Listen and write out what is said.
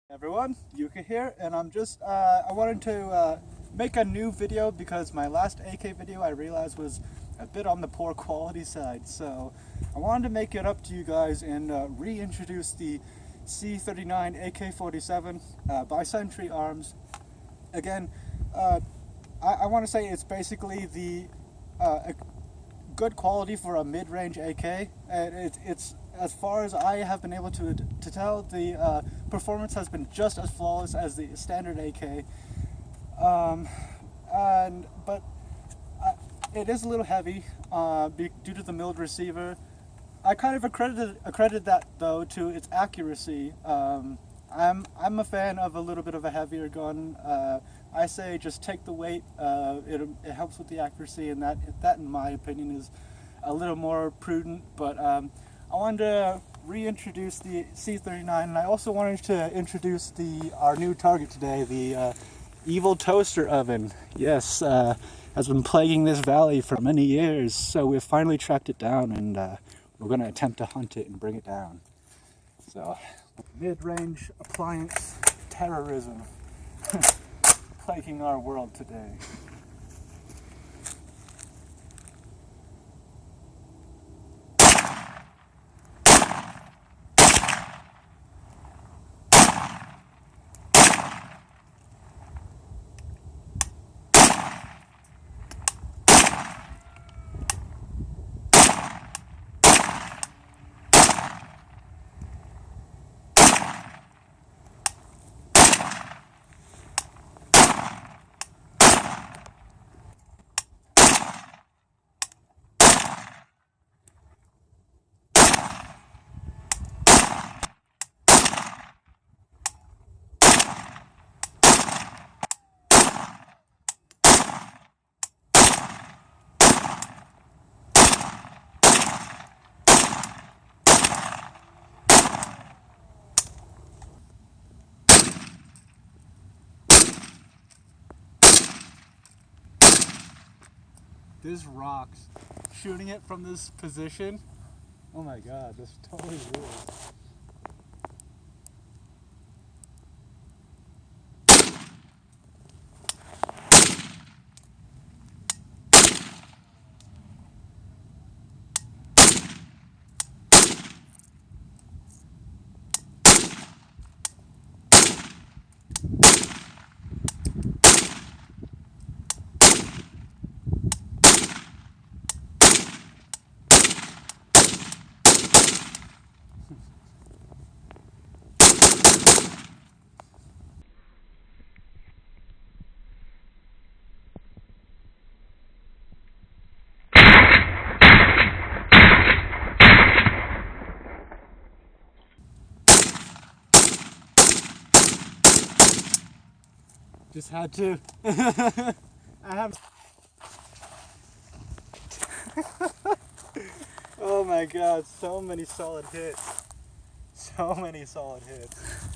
Everyone, Yuka here, and I wanted to make a new video because my last AK video I realized was a bit on the poor quality side, so I wanted to make it up to you guys and reintroduce the C39 AK47 by Century Arms. Again, I want to say it's basically the good quality for a mid-range AK, and it's as far as I have been able to tell, the performance has been just as flawless as the standard AK. But it is a little heavy due to the milled receiver. I kind of accredited that though to its accuracy. I'm a fan of a little bit of a heavier gun. I say just take the weight. It helps with the accuracy, and that in my opinion is a little more prudent. But I wanted to reintroduce the C39, and I also wanted to introduce our new target today, the evil toaster oven. Yes, has been plaguing this valley for many years, so we've finally tracked it down, and we're going to attempt to hunt it and bring it down. So, mid-range appliance terrorism plaguing our world today. This rocks. Shooting it from this position, oh my god, this totally rules. Just had to. I have. Oh my god, so many solid hits. So many solid hits.